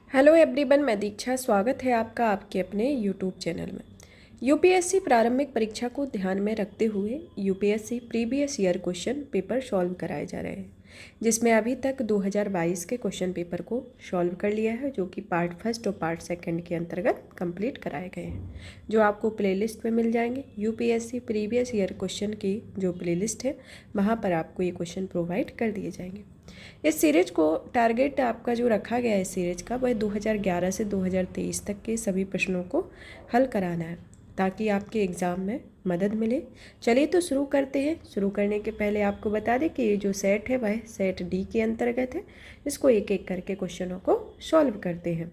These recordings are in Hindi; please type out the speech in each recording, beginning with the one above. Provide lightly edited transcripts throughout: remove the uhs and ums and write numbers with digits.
हेलो एवरीवन, मैं दीक्षा। स्वागत है आपका आपके अपने यूट्यूब चैनल में। यूपीएससी प्रारंभिक परीक्षा को ध्यान में रखते हुए UPSC previous year question paper solve कराए जा रहे हैं, जिसमें अभी तक 2022 के क्वेश्चन पेपर को सॉल्व कर लिया है, जो कि पार्ट फर्स्ट और पार्ट सेकंड के अंतर्गत कंप्लीट कराए गए हैं, जो आपको प्लेलिस्ट में मिल जाएंगे। यूपीएससी प्रीवियस ईयर क्वेश्चन की जो प्लेलिस्ट है, वहाँ पर आपको ये क्वेश्चन प्रोवाइड कर दिए जाएंगे। इस सीरीज को टारगेट आपका जो रखा गया है इस सीरीज का, वह 2011 से 2023 तक के सभी प्रश्नों को हल कराना है, ताकि आपके एग्ज़ाम में मदद मिले। चलिए तो शुरू करते हैं। शुरू करने के पहले आपको बता दें कि ये जो सेट है वह सेट डी के अंतर्गत है। इसको एक एक करके क्वेश्चनों को सॉल्व करते हैं।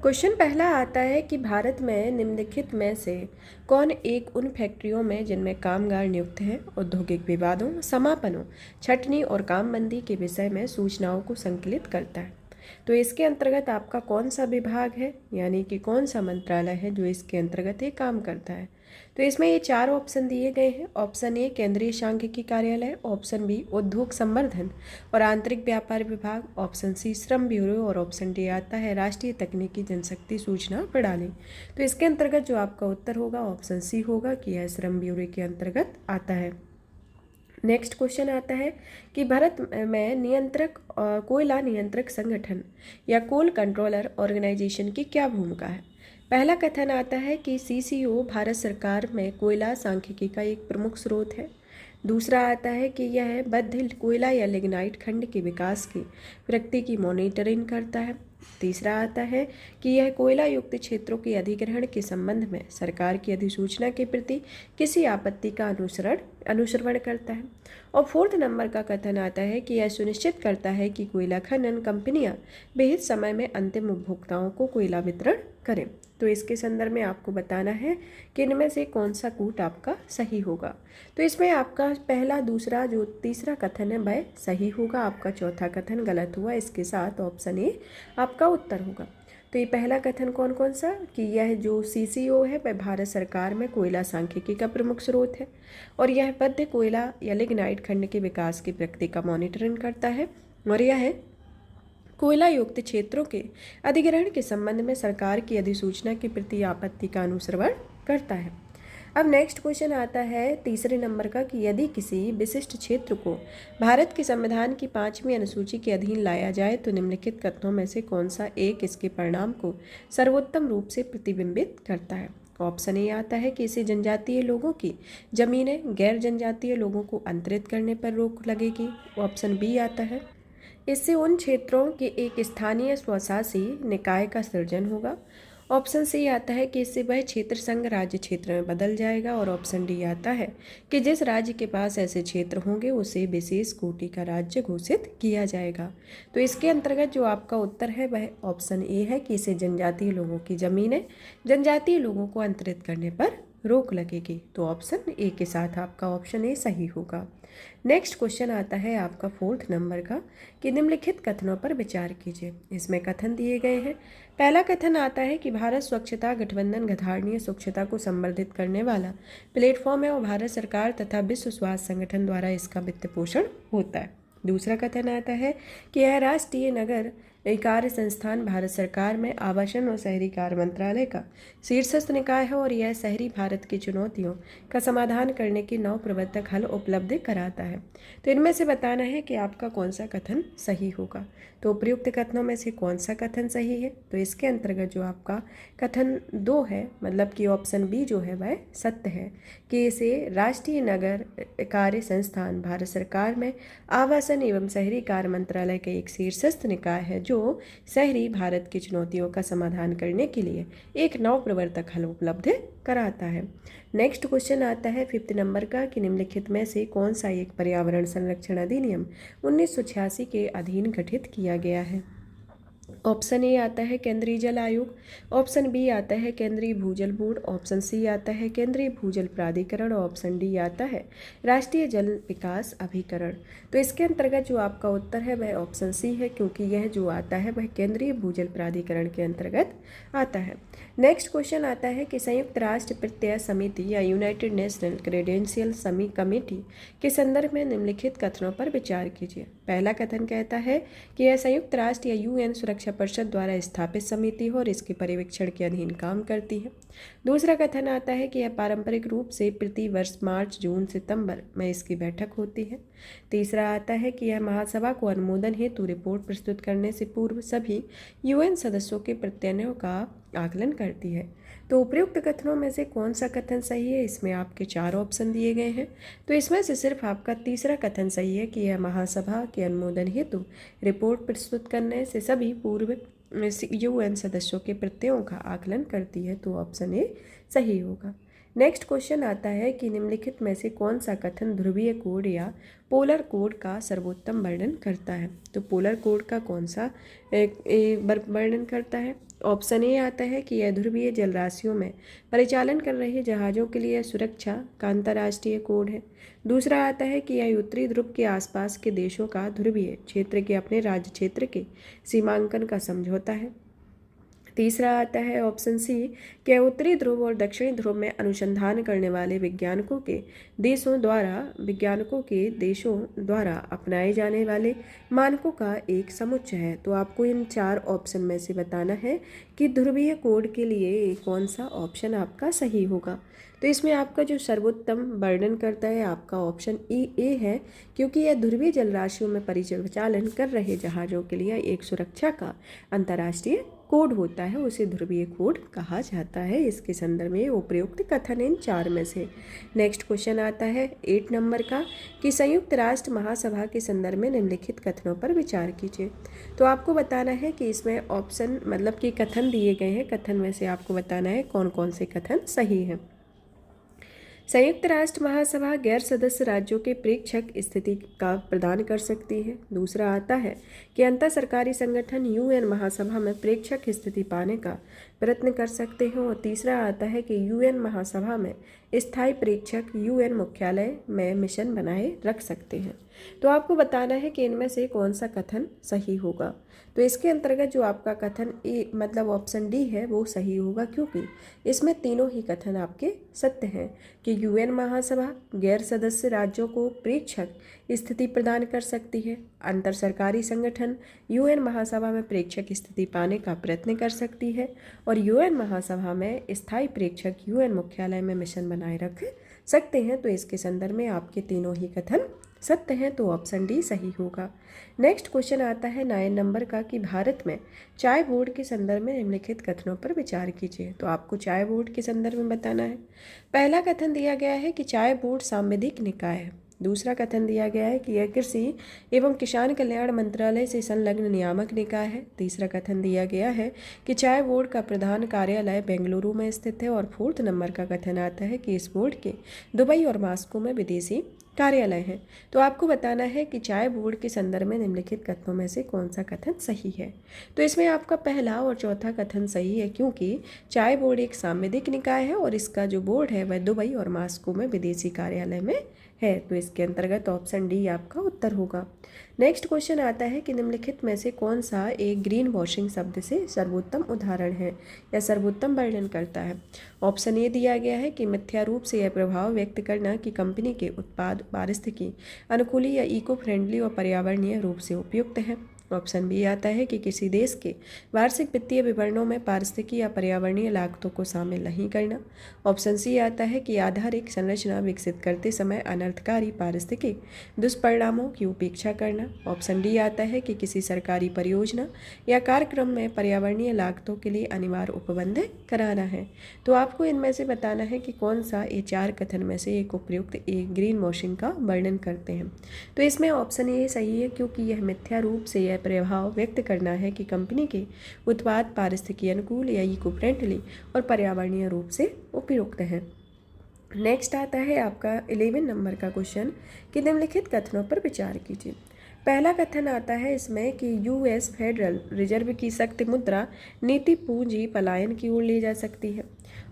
क्वेश्चन पहला आता है कि भारत में निम्नलिखित में से कौन एक उन फैक्ट्रियों में जिनमें कामगार नियुक्त हैं औद्योगिक विवादों, समापनों, छटनी और कामबंदी के विषय में सूचनाओं को संकलित करता है। तो इसके अंतर्गत आपका कौन सा विभाग है, यानी कि कौन सा मंत्रालय है जो इसके अंतर्गत ये काम करता है। तो इसमें ये चार ऑप्शन दिए गए हैं। ऑप्शन ए केंद्रीय सांख्यिकी कार्यालय, ऑप्शन बी उद्योग संवर्धन और आंतरिक व्यापार विभाग, ऑप्शन सी श्रम ब्यूरो और ऑप्शन डी आता है राष्ट्रीय तकनीकी जनशक्ति सूचना प्रणाली। तो इसके अंतर्गत जो आपका उत्तर होगा ऑप्शन सी होगा कि यह श्रम ब्यूरो के अंतर्गत आता है। नेक्स्ट क्वेश्चन आता है कि भारत में नियंत्रक कोयला नियंत्रक संगठन या कोल कंट्रोलर ऑर्गेनाइजेशन की क्या भूमिका है। पहला कथन आता है कि सीसीओ भारत सरकार में कोयला सांख्यिकी का एक प्रमुख स्रोत है। दूसरा आता है कि यह बद्ध कोयला या लिग्नाइट खंड के विकास की प्रगति की मॉनिटरिंग करता है। तीसरा आता है कि यह कोयला युक्त क्षेत्रों के अधिग्रहण के संबंध में सरकार की अधिसूचना के प्रति किसी आपत्ति का अनुश्रवण करता है। और फोर्थ नंबर का कथन आता है कि यह सुनिश्चित करता है कि कोयला खनन कंपनियां विहित समय में अंतिम उपभोक्ताओं को कोयला वितरण करें। तो इसके संदर्भ में आपको बताना है कि इनमें से कौन सा कूट आपका सही होगा। तो इसमें आपका पहला, दूसरा, जो तीसरा कथन है वह सही होगा। आपका चौथा कथन गलत हुआ। इसके साथ ऑप्शन ए आपका उत्तर होगा। तो ये पहला कथन कौन कौन सा कि यह जो सीसीओ है वह भारत सरकार में कोयला सांख्यिकी का प्रमुख स्रोत है और यह बद्ध कोयला या लिग्नाइट खंड के विकास की प्रगति का मॉनिटरिंग करता है और यह कोयला युक्त क्षेत्रों के अधिग्रहण के संबंध में सरकार की अधिसूचना के प्रति आपत्ति का अनुश्रवण करता है। अब नेक्स्ट क्वेश्चन आता है तीसरे नंबर का कि यदि किसी विशिष्ट क्षेत्र को भारत के संविधान की 5वीं अनुसूची के अधीन लाया जाए तो निम्नलिखित कथनों में से कौन सा एक इसके परिणाम को सर्वोत्तम रूप से प्रतिबिंबित करता है। ऑप्शन ए आता है कि इसे जनजातीय लोगों की जमीनें गैर जनजातीय लोगों को अंतरित करने पर रोक लगेगी। ऑप्शन बी आता है इससे उन क्षेत्रों के एक स्थानीय स्वशासी निकाय का सृजन होगा। ऑप्शन सी आता है कि इससे वह क्षेत्र संघ राज्य क्षेत्र में बदल जाएगा। और ऑप्शन डी आता है कि जिस राज्य के पास ऐसे क्षेत्र होंगे उसे विशेष कोटि का राज्य घोषित किया जाएगा। तो इसके अंतर्गत जो आपका उत्तर है वह ऑप्शन ए है कि इसे जनजातीय लोगों की जमीनें जनजातीय लोगों को अंतरित करने पर रोक लगेगी। तो ऑप्शन ए के साथ आपका ऑप्शन ए सही होगा। नेक्स्ट क्वेश्चन आता है आपका फोर्थ नंबर का कि निम्नलिखित कथनों पर विचार कीजिए। इसमें कथन दिए गए हैं। पहला कथन आता है कि भारत स्वच्छता गठबंधन गधारणीय स्वच्छता को संवर्धित करने वाला प्लेटफॉर्म है और भारत सरकार तथा विश्व स्वास्थ्य संगठन द्वारा इसका वित्त पोषण होता है। दूसरा कथन आता है कि यह राष्ट्रीय नगर कार्य संस्थान भारत सरकार में आवासन और शहरी कार्य मंत्रालय का शीर्षस्थ निकाय है और यह शहरी भारत की चुनौतियों का समाधान करने की नव प्रवर्तक हल उपलब्ध कराता है। तो इनमें से बताना है कि आपका कौन सा कथन सही होगा। तो उपयुक्त कथनों में से कौन सा कथन सही है। तो इसके अंतर्गत जो आपका कथन 2 है, मतलब कि ऑप्शन बी जो है वह सत्य है कि इसे राष्ट्रीय नगर कार्य संस्थान भारत सरकार में आवासन एवं शहरी कार्य मंत्रालय का एक शीर्षस्थ निकाय है जो शहरी भारत की चुनौतियों का समाधान करने के लिए एक नव प्रवर्तक हल उपलब्ध कराता है। नेक्स्ट क्वेश्चन आता है 5th नंबर का कि निम्नलिखित में से कौन सा एक पर्यावरण संरक्षण अधिनियम 1986 के अधीन गठित किया गया है। ऑप्शन ए आता है केंद्रीय जल आयोग, ऑप्शन बी आता है केंद्रीय भूजल बोर्ड, ऑप्शन सी आता है केंद्रीय भूजल प्राधिकरण और ऑप्शन डी आता है राष्ट्रीय जल विकास अभिकरण। तो इसके अंतर्गत जो आपका उत्तर है वह ऑप्शन सी है, क्योंकि यह जो आता है वह केंद्रीय भूजल प्राधिकरण के अंतर्गत आता है। नेक्स्ट क्वेश्चन आता है कि संयुक्त राष्ट्र प्रत्यय समिति या यूनाइटेड नेशनल क्रेडेंशियल कमेटी के संदर्भ में निम्नलिखित कथनों पर विचार कीजिए। पहला कथन कहता है कि यह संयुक्त राष्ट्र या यूएन सुरक्षा परिषद द्वारा स्थापित समिति है और इसके पर्यवेक्षण के अधीन काम करती है। दूसरा कथन आता है कि यह पारंपरिक रूप से प्रति वर्ष मार्च, जून, सितंबर में इसकी बैठक होती है। तीसरा आता है कि यह महासभा को अनुमोदन हेतु रिपोर्ट प्रस्तुत करने से पूर्व सभी यूएन सदस्यों के प्रत्ययों का आकलन करती है। तो उपयुक्त कथनों में से कौन सा कथन सही है? इसमें आपके 4 ऑप्शन दिए गए हैं। तो इसमें से सिर्फ आपका तीसरा कथन सही है कि यह महासभा के अनुमोदन हेतु रिपोर्ट प्रस्तुत करने से सभी पूर्व यूएन सदस्यों के प्रत्ययों का आकलन करती है। तो ऑप्शन ए सही होगा। नेक्स्ट क्वेश्चन आता है कि निम्नलिखित में से कौन सा कथन ध्रुवीय कोड या पोलर कोड का सर्वोत्तम वर्णन करता है? तो पोलर कोड का कौन सा वर्णन करता है? ऑप्शन ए आता है कि यह ध्रुवीय जलराशियों में परिचालन कर रहे जहाज़ों के लिए सुरक्षा का अंतर्राष्ट्रीय कोड है। दूसरा आता है कि यह उत्तरी ध्रुव के आसपास के देशों का ध्रुवीय क्षेत्र के अपने राज्य क्षेत्र के सीमांकन का समझौता है। तीसरा आता है ऑप्शन सी कि उत्तरी ध्रुव और दक्षिणी ध्रुव में अनुसंधान करने वाले वैज्ञानिकों के देशों द्वारा अपनाए जाने वाले मानकों का एक समुच्चय है। तो आपको इन 4 ऑप्शन में से बताना है कि ध्रुवीय कोड के लिए कौन सा ऑप्शन आपका सही होगा। तो इसमें आपका जो सर्वोत्तम वर्णन करता है आपका ऑप्शन ए है, क्योंकि यह ध्रुवीय जलराशियों में परिचालन कर रहे जहाज़ों के लिए एक सुरक्षा का अंतर्राष्ट्रीय कोड होता है, उसे ध्रुवीय कोड कहा जाता है। इसके संदर्भ में उपयुक्त कथन इन 4 में से। नेक्स्ट क्वेश्चन आता है 8 नंबर का कि संयुक्त राष्ट्र महासभा के संदर्भ में निम्नलिखित कथनों पर विचार कीजिए। तो आपको बताना है कि इसमें ऑप्शन मतलब कि कथन दिए गए हैं, कथन में से आपको बताना है कौन कौन से कथन सही हैं। संयुक्त राष्ट्र महासभा गैर सदस्य राज्यों के प्रेक्षक स्थिति का प्रदान कर सकती है। दूसरा आता है कि अंतर सरकारी संगठन यूएन महासभा में प्रेक्षक स्थिति पाने का प्रयत्न कर सकते हैं। और तीसरा आता है कि यूएन महासभा में स्थायी प्रेक्षक यूएन मुख्यालय में मिशन बनाए रख सकते हैं। तो आपको बताना है कि इनमें से कौन सा कथन सही होगा। तो इसके अंतर्गत जो आपका कथन ए मतलब ऑप्शन डी है वो सही होगा, क्योंकि इसमें तीनों ही कथन आपके सत्य हैं कि यूएन महासभा गैर सदस्य राज्यों को प्रेक्षक स्थिति प्रदान कर सकती है। अंतर सरकारी संगठन यूएन महासभा में प्रेक्षक स्थिति पाने का प्रयत्न कर सकती है और यूएन महासभा में स्थायी प्रेक्षक यूएन मुख्यालय में मिशन बनाए रख सकते हैं। तो इसके संदर्भ में आपके तीनों ही कथन सत्य हैं, तो ऑप्शन डी सही होगा। नेक्स्ट क्वेश्चन आता है 9 नंबर का कि भारत में चाय बोर्ड के संदर्भ में निम्नलिखित कथनों पर विचार कीजिए। तो आपको चाय बोर्ड के संदर्भ में बताना है। पहला कथन दिया गया है कि चाय बोर्ड सांविधिक निकाय है। दूसरा कथन दिया गया है कि यह कृषि एवं किसान कल्याण मंत्रालय से संलग्न नियामक निकाय है। तीसरा कथन दिया गया है कि चाय बोर्ड का प्रधान कार्यालय बेंगलुरु में स्थित है। और 4th नंबर का कथन आता है कि इस बोर्ड के दुबई और मॉस्को में विदेशी कार्यालय है। तो आपको बताना है कि चाय बोर्ड के संदर्भ में निम्नलिखित कथनों में से कौन सा कथन सही है। तो इसमें आपका पहला और चौथा कथन सही है, क्योंकि चाय बोर्ड एक सांविधिक निकाय है और इसका जो बोर्ड है वह दुबई और मॉस्को में विदेशी कार्यालय में है। तो इसके अंतर्गत ऑप्शन डी आपका उत्तर होगा। नेक्स्ट क्वेश्चन आता है कि निम्नलिखित में से कौन सा एक ग्रीन वॉशिंग शब्द से सर्वोत्तम उदाहरण है या सर्वोत्तम वर्णन करता है। ऑप्शन ए दिया गया है कि मिथ्या रूप से यह प्रभाव व्यक्त करना कि कंपनी के उत्पाद पारिस्थितिकी अनुकूली या इको फ्रेंडली और पर्यावरणीय रूप से उपयुक्त है। ऑप्शन बी आता है कि किसी देश के वार्षिक वित्तीय विवरणों में पारिस्थितिकी या पर्यावरणीय लागतों को शामिल नहीं करना। ऑप्शन सी आता है कि आधारिक संरचना विकसित करते समय अनर्थकारी पारिस्थितिक दुष्परिणामों की उपेक्षा करना। ऑप्शन डी आता है कि किसी सरकारी परियोजना या कार्यक्रम में पर्यावरणीय लागतों के लिए अनिवार्य उपबंध कराना है। तो आपको इनमें से बताना है कि कौन सा ये 4 कथन में से एक उपयुक्त एक ग्रीन वॉशिंग का वर्णन करते हैं। तो इसमें ऑप्शन ए सही है, क्योंकि यह मिथ्या रूप से यह प्रभाव व्यक्त करना है कि कंपनी के उत्पाद पारिस्थितिकी अनुकूल या इको फ्रेंडली और पर्यावरणीय रूप से उपयुक्त है। नेक्स्ट आता है आपका 11 नंबर का क्वेश्चन कि निम्नलिखित कथनों पर विचार कीजिए। पहला कथन आता है इसमें कि यूएस फेडरल रिजर्व की सख्त मुद्रा नीति पूंजी पलायन की ओर ले जा सकती है।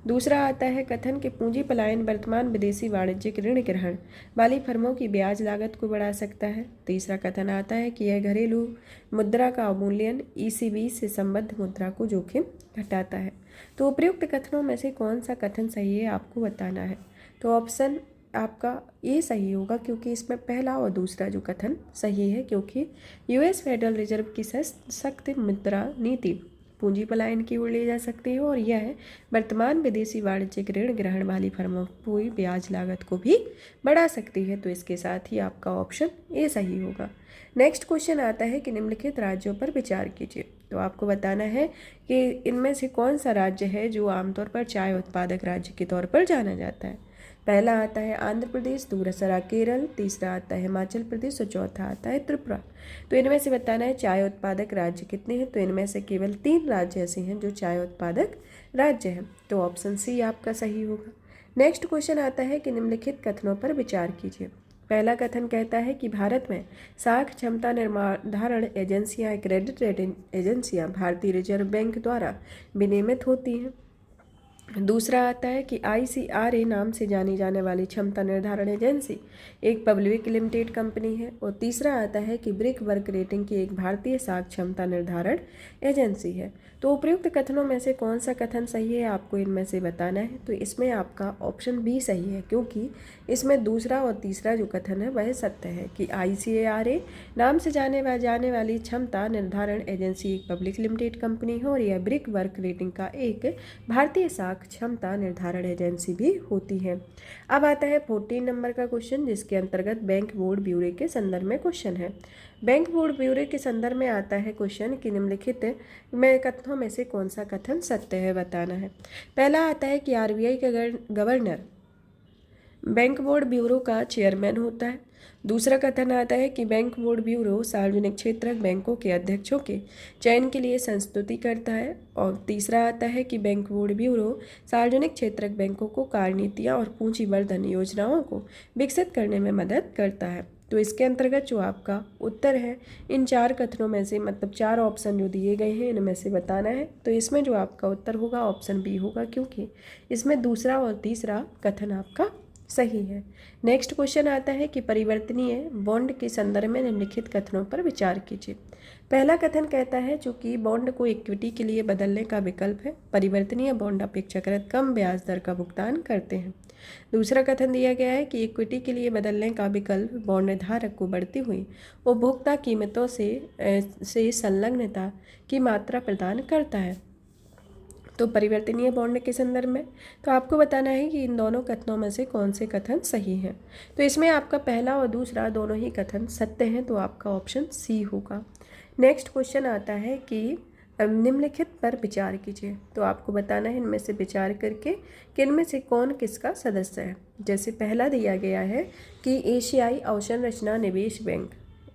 दूसरा आता है कथन कि पूंजी पलायन वर्तमान विदेशी वाणिज्यिक ऋण ग्रहण वाली फर्मों की ब्याज लागत को बढ़ा सकता है। तीसरा कथन आता है कि यह घरेलू मुद्रा का अवमूल्यन ईसीबी से संबद्ध मुद्रा को जोखिम घटाता है। तो उपयुक्त कथनों में से कौन सा कथन सही है आपको बताना है। तो ऑप्शन आपका ये सही होगा क्योंकि इसमें पहला और दूसरा जो कथन सही है, क्योंकि यूएस फेडरल रिजर्व की सख्त मुद्रा नीति पूंजी पलायन की ओर ले जा सकती है और यह वर्तमान विदेशी वाणिज्यिक ऋण ग्रहण वाली फर्मों की हुई ब्याज लागत को भी बढ़ा सकती है। तो इसके साथ ही आपका ऑप्शन ए सही होगा। नेक्स्ट क्वेश्चन आता है कि निम्नलिखित राज्यों पर विचार कीजिए। तो आपको बताना है कि इनमें से कौन सा राज्य है जो आमतौर पर चाय उत्पादक राज्य के तौर पर जाना जाता है। पहला आता है आंध्र प्रदेश, दूसरा केरल, तीसरा आता है हिमाचल प्रदेश और चौथा आता है त्रिपुरा। तो इनमें से बताना है चाय उत्पादक राज्य कितने हैं। तो इनमें से केवल 3 राज्य ऐसे हैं जो चाय उत्पादक राज्य हैं। तो ऑप्शन सी आपका सही होगा। नेक्स्ट क्वेश्चन आता है कि निम्नलिखित कथनों पर विचार कीजिए। पहला कथन कहता है कि भारत में साख क्षमता निर्धारण एजेंसियां, क्रेडिट रेटिंग एजेंसियां भारतीय रिजर्व बैंक द्वारा विनियमित होती हैं। दूसरा आता है कि ICRA नाम से जानी जाने वाली क्षमता निर्धारण एजेंसी एक पब्लिक लिमिटेड कंपनी है। और तीसरा आता है कि ब्रिक वर्क रेटिंग की एक भारतीय साख क्षमता निर्धारण एजेंसी है। तो उपयुक्त कथनों में से कौन सा कथन सही है आपको इनमें से बताना है। तो इसमें आपका ऑप्शन बी सही है, क्योंकि इसमें दूसरा और तीसरा जो कथन है वह सत्य है कि ICRA नाम से जाने वाली क्षमता निर्धारण एजेंसी एक पब्लिक लिमिटेड कंपनी है और यह ब्रिक वर्क रेटिंग का एक भारतीय साख क्षमता निर्धारण एजेंसी भी होती है। अब आता है 14 नंबर का क्वेश्चन, जिसके अंतर्गत बैंक बोर्ड ब्यूरो के संदर्भ में क्वेश्चन है। बैंक बोर्ड ब्यूरो के संदर्भ में आता है क्वेश्चन कि निम्नलिखित में कथनों में से कौन सा कथन सत्य है बताना है। पहला आता है कि RBI का गवर्नर बैंक बोर्ड ब्यूरो का चेयरमैन होता है। दूसरा कथन आता है कि बैंक बोर्ड ब्यूरो सार्वजनिक क्षेत्रक बैंकों के अध्यक्षों के चयन के लिए संस्तुति करता है। और तीसरा आता है कि बैंक बोर्ड ब्यूरो सार्वजनिक क्षेत्रक बैंकों को कार्यनीतियाँ और पूंजीवर्धन योजनाओं को विकसित करने में मदद करता है। तो इसके अंतर्गत जो आपका उत्तर है इन 4 कथनों में से, मतलब 4 ऑप्शन जो दिए गए हैं इनमें से बताना है। तो इसमें जो आपका उत्तर होगा ऑप्शन बी होगा, क्योंकि इसमें दूसरा और तीसरा कथन आपका सही है। नेक्स्ट क्वेश्चन आता है कि परिवर्तनीय बॉन्ड के संदर्भ में निम्नलिखित कथनों पर विचार कीजिए। पहला कथन कहता है चूंकि बॉन्ड को इक्विटी के लिए बदलने का विकल्प है, परिवर्तनीय बॉन्ड अपेक्षाकृत कम ब्याज दर का भुगतान करते हैं। दूसरा कथन दिया गया है कि इक्विटी के लिए बदलने का विकल्प बॉन्ड धारक को बढ़ती हुई उपभोक्ता कीमतों से संलग्नता की मात्रा प्रदान करता है। तो परिवर्तनीय बॉन्ड के संदर्भ में तो आपको बताना है कि इन दोनों कथनों में से कौन से कथन सही हैं। तो इसमें आपका पहला और दूसरा दोनों ही कथन सत्य हैं, तो आपका ऑप्शन सी होगा। नेक्स्ट क्वेश्चन आता है कि निम्नलिखित पर विचार कीजिए। तो आपको बताना है इनमें से विचार करके कि इनमें से कौन किसका सदस्य है। जैसे पहला दिया गया है कि एशियाई अवसंरचना निवेश बैंक,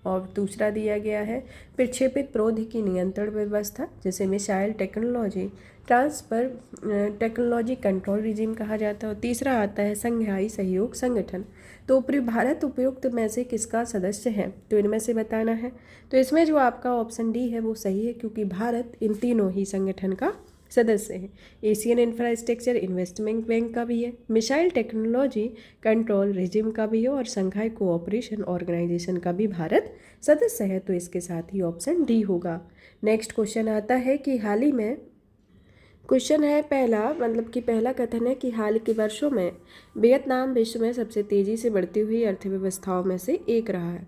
और दूसरा दिया गया है प्रक्षेपित प्रौद्योगिकी नियंत्रण व्यवस्था जिसे missile technology transfer technology control regime कहा जाता है। और तीसरा आता है संघाई सहयोग संगठन। तो भारत उपयुक्त में से किसका सदस्य है, तो इनमें से बताना है। तो इसमें जो आपका ऑप्शन डी है वो सही है, क्योंकि भारत इन तीनों ही संगठन का सदस्य है। एशियन इंफ्रास्ट्रक्चर इन्वेस्टमेंट बैंक का भी है, मिसाइल टेक्नोलॉजी कंट्रोल रिजिम का भी है और संघाई कोऑपरेशन ऑर्गेनाइजेशन का भी भारत सदस्य है। तो इसके साथ ही ऑप्शन डी होगा। नेक्स्ट क्वेश्चन आता है कि हाल ही में क्वेश्चन है पहला, मतलब कि पहला कथन है कि हाल के वर्षों में वियतनाम विश्व में सबसे तेज़ी से बढ़ती हुई अर्थव्यवस्थाओं में से एक रहा है।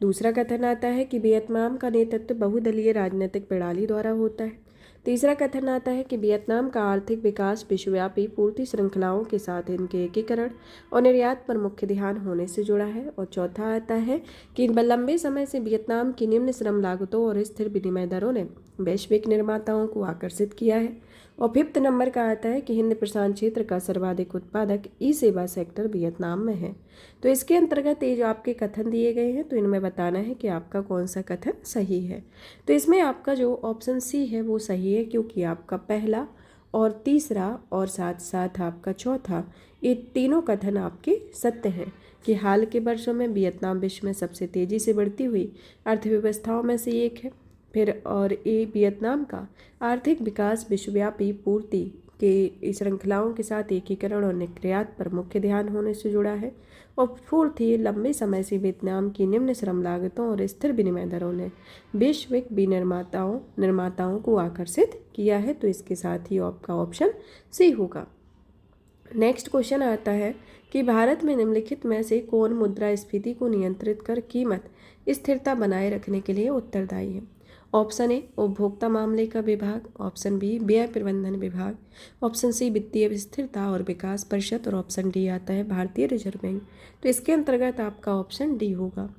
दूसरा कथन आता है कि वियतनाम का नेतृत्व बहुदलीय राजनीतिक प्रणाली द्वारा होता है। तीसरा कथन आता है कि वियतनाम का आर्थिक विकास विश्वव्यापी पूर्ति श्रृंखलाओं के साथ इनके एकीकरण और निर्यात पर मुख्य ध्यान होने से जुड़ा है। और चौथा आता है कि लंबे समय से वियतनाम की निम्न श्रम लागतों और स्थिर विनिमय दरों ने वैश्विक निर्माताओं को आकर्षित किया है। और 5th नंबर का आता है कि हिंद प्रशांत क्षेत्र का सर्वाधिक उत्पादक ई सेवा सेक्टर वियतनाम में है। तो इसके अंतर्गत ये जो आपके कथन दिए गए हैं तो इनमें बताना है कि आपका कौन सा कथन सही है। तो इसमें आपका जो ऑप्शन सी है वो सही है, क्योंकि आपका पहला और तीसरा और साथ साथ आपका चौथा ये तीनों कथन आपके सत्य हैं कि हाल के वर्षों में वियतनाम विश्व में सबसे तेज़ी से बढ़ती हुई अर्थव्यवस्थाओं में से एक है। फिर और ये वियतनाम का आर्थिक विकास विश्वव्यापी पूर्ति के श्रृंखलाओं के साथ एकीकरण और निर्यात पर मुख्य ध्यान होने से जुड़ा है। और फोर्थ, ये लंबे समय से वियतनाम की निम्न श्रम लागतों और स्थिर विनिमय दरों ने वैश्विक निर्माताओं को आकर्षित किया है। तो इसके साथ ही आपका ऑप्शन सी होगा। नेक्स्ट क्वेश्चन आता है कि भारत में निम्नलिखित में से कौन मुद्रास्फीति को नियंत्रित कर कीमत स्थिरता बनाए रखने के लिए उत्तरदायी है। ऑप्शन ए उपभोक्ता मामले का विभाग, ऑप्शन बी व्यय प्रबंधन विभाग, ऑप्शन सी वित्तीय स्थिरता और विकास परिषद और ऑप्शन डी आता है भारतीय रिजर्व बैंक। तो इसके अंतर्गत आपका ऑप्शन डी होगा।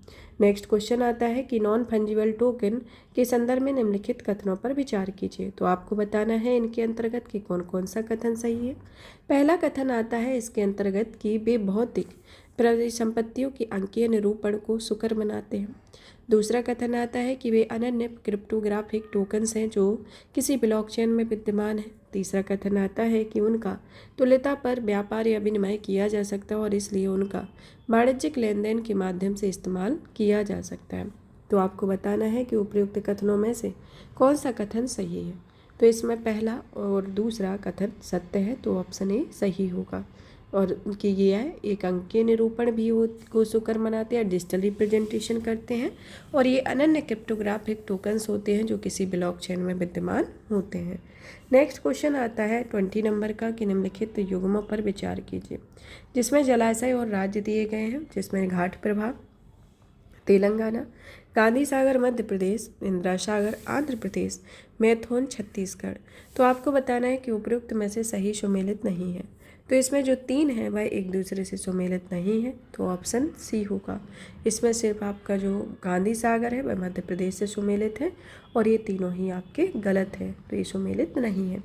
नेक्स्ट क्वेश्चन आता है कि नॉन फंजिबल टोकन के संदर्भ में निम्नलिखित कथनों पर विचार कीजिए। तो आपको बताना है इनके अंतर्गत कि कौन कौन सा कथन सही है। पहला कथन आता है इसके अंतर्गत कि वे भौतिक परिसंपत्तियों की अंकीय निरूपण को सुकर बनाते हैं। दूसरा कथन आता है कि वे अनन्य क्रिप्टोग्राफिक टोकन्स हैं जो किसी ब्लॉकचेन में विद्यमान हैं। तीसरा कथन आता है कि उनका तुल्यता पर व्यापार या विनिमय किया जा सकता है और इसलिए उनका वाणिज्यिक लेनदेन के माध्यम से इस्तेमाल किया जा सकता है। तो आपको बताना है कि उपयुक्त कथनों में से कौन सा कथन सही है। तो इसमें पहला और दूसरा कथन सत्य है, तो ऑप्शन ए सही होगा। और कि ये है एक अंकीय निरूपण भी को सुकर मनाते हैं, डिजिटल रिप्रेजेंटेशन करते हैं और ये अनन्य क्रिप्टोग्राफिक टोकन्स होते हैं जो किसी ब्लॉकचेन में विद्यमान होते हैं। नेक्स्ट क्वेश्चन आता है 20 नंबर का कि निम्नलिखित युग्मों पर विचार कीजिए, जिसमें जलाशय और राज्य दिए गए हैं, जिसमें घाट प्रभाव तेलंगाना, गांधी सागर मध्य प्रदेश, इंदिरा सागर आंध्र प्रदेश, मैथुन छत्तीसगढ़। तो आपको बताना है कि उपयुक्त में से सही सुमेलित नहीं है। तो इसमें जो तीन है वह एक दूसरे से सुमेलित नहीं है, तो ऑप्शन सी होगा। इसमें सिर्फ आपका जो गांधी सागर है वह मध्य प्रदेश से सुमेलित है और ये तीनों ही आपके गलत है, तो ये सुमेलित नहीं है।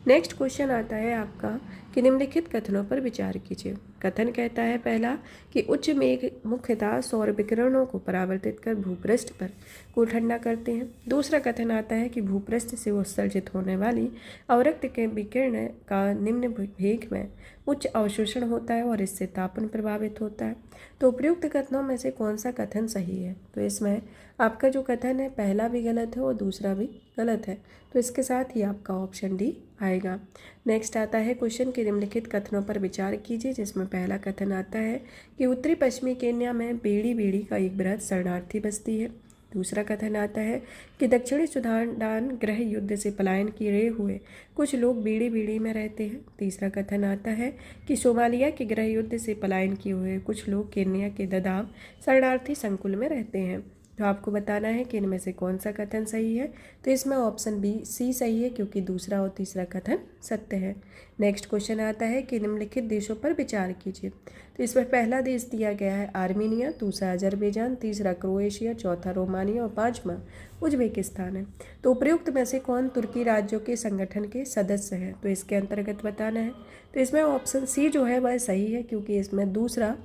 नेक्स्ट क्वेश्चन आता है आपका कि निम्नलिखित कथनों पर विचार कीजिए। कथन कहता है पहला कि उच्च मेघ मुख्यतः सौर विकिरणों को परावर्तित कर भूपृष्ठ पर को ठंडा करते हैं। दूसरा कथन आता है कि भूपृष्ठ से उत्सर्जित होने वाली अवरक्त के विकिरण का निम्न भेग में उच्च अवशोषण होता है और इससे तापन प्रभावित होता है। तो उपयुक्त कथनों में से कौन सा कथन सही है। तो इसमें आपका जो कथन है पहला भी गलत है और दूसरा भी गलत है, तो इसके साथ ही आपका ऑप्शन डी आएगा। नेक्स्ट आता है क्वेश्चन के निम्नलिखित कथनों पर विचार कीजिए, जिसमें पहला कथन आता है कि उत्तरी पश्चिमी केन्या में बेड़ी बेड़ी का एक बृहद शरणार्थी बस्ती है। दूसरा कथन आता है कि दक्षिणी सुदान गृह युद्ध से पलायन किए हुए कुछ लोग बीड़ी बीड़ी में रहते हैं। तीसरा कथन आता है कि सोमालिया के गृह युद्ध से पलायन किए हुए कुछ लोग केन्या के ददाब शरणार्थी संकुल में रहते हैं। तो आपको बताना है कि इनमें से कौन सा कथन सही है। तो इसमें ऑप्शन बी सी सही है, क्योंकि दूसरा और तीसरा कथन सत्य है। नेक्स्ट क्वेश्चन आता है कि निम्नलिखित देशों पर विचार कीजिए। तो इसमें पहला देश दिया गया है आर्मीनिया, दूसरा अजरबैजान, तीसरा क्रोएशिया, चौथा रोमानिया और पांचवा उज्बेकिस्तान है। तो उपयुक्त में से कौन तुर्की राज्यों के संगठन के सदस्य हैं, तो इसके अंतर्गत बताना है। तो इसमें ऑप्शन सी जो है वह सही है, क्योंकि इसमें दूसरा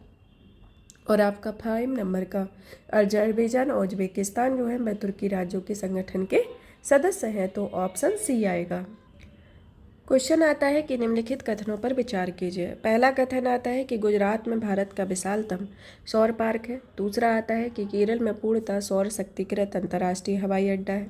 और आपका 5 नंबर का अजरबैजान और उज्बेकिस्तान जो है वह तुर्की राज्यों के संगठन के सदस्य हैं, तो ऑप्शन सी आएगा। क्वेश्चन आता है कि निम्नलिखित कथनों पर विचार कीजिए। पहला कथन आता है कि गुजरात में भारत का विशालतम सौर पार्क है। दूसरा आता है कि केरल में पूर्णतः सौर शक्तिकृत अंतर्राष्ट्रीय हवाई अड्डा है।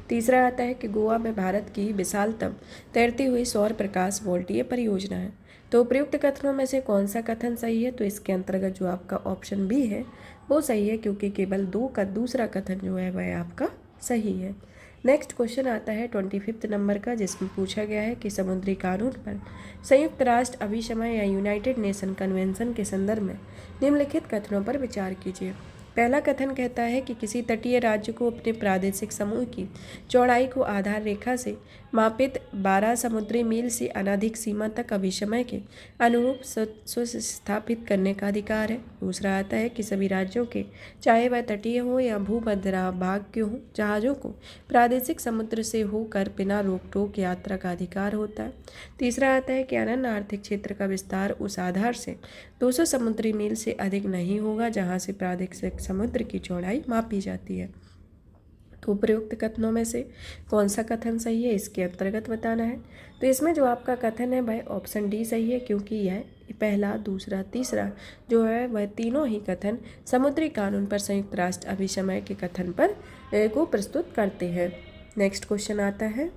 तीसरा आता है कि गोवा में भारत की विशालतम तैरती हुई सौर प्रकाश वोल्टीय परियोजना है। तो उपयुक्त कथनों में से कौन सा कथन सही है। तो इसके अंतर्गत जो आपका ऑप्शन बी है वो सही है, क्योंकि केवल दो का दूसरा कथन जो है वह आपका सही है। नेक्स्ट क्वेश्चन आता है 25 नंबर का, जिसमें पूछा गया है कि समुद्री कानून पर संयुक्त राष्ट्र अभिसमय या यूनाइटेड नेशन कन्वेंशन के संदर्भ में निम्नलिखित कथनों पर विचार कीजिए। पहला कथन कहता है कि किसी तटीय राज्य को अपने प्रादेशिक समूह की चौड़ाई को आधार रेखा से मापित 12 समुद्री मील से अनधिक सीमा तक अभिसमय के अनुरूप सुस्थापित करने का अधिकार है। दूसरा आता है कि सभी राज्यों के, चाहे वह तटीय हो या भूमध्य भाग के हों, जहाज़ों को प्रादेशिक समुद्र से होकर बिना रोक टोक यात्रा का अधिकार होता है। तीसरा आता है कि अनन्य आर्थिक क्षेत्र का विस्तार उस आधार से 200 समुद्री मील से अधिक नहीं होगा जहाँ से प्रादेशिक समुद्र की चौड़ाई मापी जाती है। तो उपयुक्त कथनों में से कौन सा कथन सही है, इसके अंतर्गत बताना है। तो इसमें जो आपका कथन है वह ऑप्शन डी सही है, क्योंकि यह पहला, दूसरा, तीसरा जो है वह तीनों ही कथन समुद्री कानून पर संयुक्त राष्ट्र अभिसमय के कथन पर को प्रस्तुत करते हैं। नेक्स्ट क्वेश्चन आता है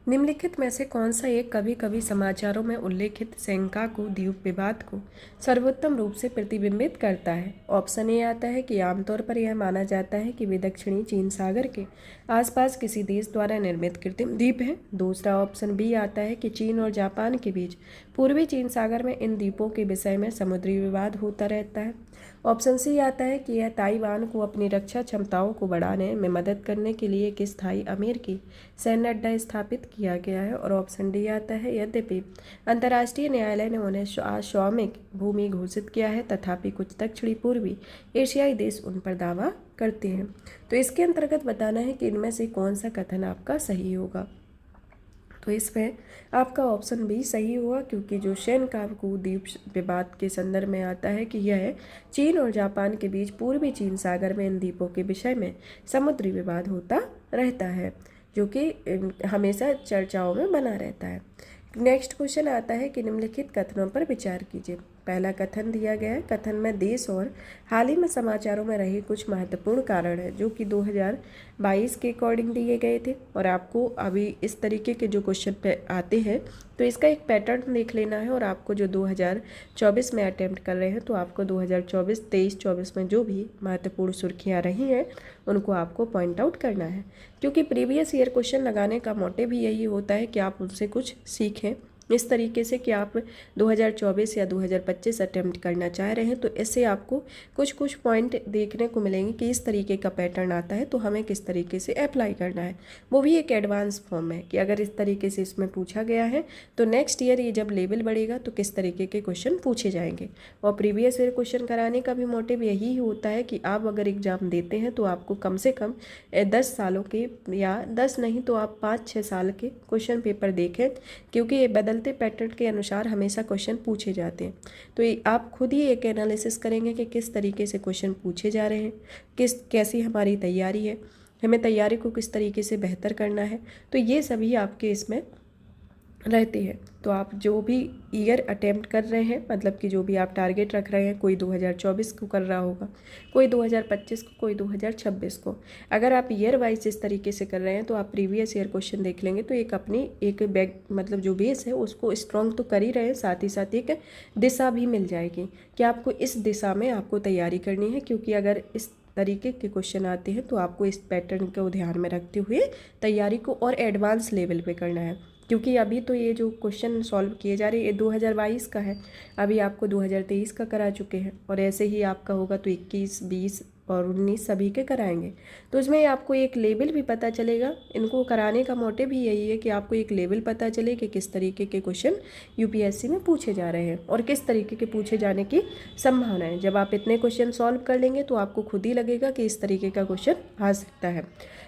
निम्नलिखित में से कौन सा एक कभी कभी समाचारों में उल्लेखित सेंकाकू द्वीप विवाद को सर्वोत्तम रूप से प्रतिबिंबित करता है? ऑप्शन ए आता है कि आमतौर पर यह माना जाता है कि वे दक्षिणी चीन सागर के आसपास किसी देश द्वारा निर्मित कृत्रिम द्वीप हैं। दूसरा ऑप्शन बी आता है कि चीन और जापान के बीच पूर्वी चीन सागर में इन द्वीपों के विषय में समुद्री विवाद होता रहता है। ऑप्शन सी आता है कि यह ताइवान को अपनी रक्षा क्षमताओं को बढ़ाने में मदद करने के लिए एक स्थायी अमेरिकी सैन्य अड्डा स्थापित किया गया है। और ऑप्शन डी आता है यद्यपि अंतर्राष्ट्रीय न्यायालय ने उन्हें सार्वभौमिक भूमि घोषित किया है, तथापि कुछ दक्षिणी पूर्वी एशियाई देश उन पर दावा करते हैं। तो इसके अंतर्गत बताना है कि इनमें से कौन सा कथन आपका सही होगा। तो इसमें आपका ऑप्शन बी सही हुआ, क्योंकि जो सेंकाकू द्वीप विवाद के संदर्भ में आता है कि यह चीन और जापान के बीच पूर्वी चीन सागर में इन द्वीपों के विषय में समुद्री विवाद होता रहता है, जो कि हमेशा चर्चाओं में बना रहता है। नेक्स्ट क्वेश्चन आता है कि निम्नलिखित कथनों पर विचार कीजिए। पहला कथन दिया गया है, कथन में देश और हाल ही में समाचारों में रहे कुछ महत्वपूर्ण कारण हैं जो कि 2022 के अकॉर्डिंग दिए गए थे। और आपको अभी इस तरीके के जो क्वेश्चन पे आते हैं तो इसका एक पैटर्न देख लेना है। और आपको जो 2024 में अटेम्प्ट कर रहे हैं तो आपको 2024, 23, 24 में जो भी महत्वपूर्ण सुर्खियाँ रही हैं उनको आपको पॉइंट आउट करना है, क्योंकि प्रीवियस ईयर क्वेश्चन लगाने का मोटिव भी यही होता है कि आप उनसे कुछ सीखें इस तरीके से कि आप 2024 या 2025 अटेम्प्ट करना चाह रहे हैं। तो इससे आपको कुछ कुछ पॉइंट देखने को मिलेंगे कि इस तरीके का पैटर्न आता है तो हमें किस तरीके से अप्लाई करना है। वो भी एक एडवांस फॉर्म है कि अगर इस तरीके से इसमें पूछा गया है तो नेक्स्ट ईयर ये जब लेवल बढ़ेगा तो किस तरीके के क्वेश्चन पूछे जाएंगे। और प्रीवियस ईयर क्वेश्चन कराने का भी मोटिव यही होता है कि आप अगर एग्ज़ाम देते हैं तो आपको कम से कम 10 सालों के, या 10 नहीं तो आप 5-6 साल के क्वेश्चन पेपर देखें, क्योंकि ये बदलते पैटर्न के अनुसार हमेशा क्वेश्चन पूछे जाते हैं। तो आप खुद ही एक एनालिसिस करेंगे कि किस तरीके से क्वेश्चन पूछे जा रहे हैं, कैसी हमारी तैयारी है, हमें तैयारी को किस तरीके से बेहतर करना है। तो ये सभी आपके इसमें रहती है। तो आप जो भी ईयर अटेम्प्ट कर रहे हैं, मतलब कि जो भी आप टारगेट रख रहे हैं, कोई 2024 को कर रहा होगा, कोई 2025 को, कोई 2026 को, अगर आप ईयर वाइज इस तरीके से कर रहे हैं तो आप प्रीवियस ईयर क्वेश्चन देख लेंगे तो एक अपनी एक बैग मतलब जो बेस है उसको स्ट्रॉन्ग तो कर ही रहे हैं, साथ ही साथ एक दिशा भी मिल जाएगी कि आपको इस दिशा में आपको तैयारी करनी है। क्योंकि अगर इस तरीके के क्वेश्चन आते हैं तो आपको इस पैटर्न को ध्यान में रखते हुए तैयारी को और एडवांस लेवल पे करना है। क्योंकि अभी तो ये जो क्वेश्चन सॉल्व किए जा रहे हैं ये 2022 का है, अभी आपको 2023 का करा चुके हैं, और ऐसे ही आपका होगा तो 21, 20 और 19 सभी के कराएंगे। तो इसमें आपको एक लेवल भी पता चलेगा। इनको कराने का मोटिव भी यही है कि आपको एक लेवल पता चले कि किस तरीके के क्वेश्चन यूपीएससी में पूछे जा रहे हैं और किस तरीके के पूछे जाने की संभावना है। जब आप इतने क्वेश्चन सॉल्व कर लेंगे तो आपको खुद ही लगेगा कि इस तरीके का क्वेश्चन आ सकता है।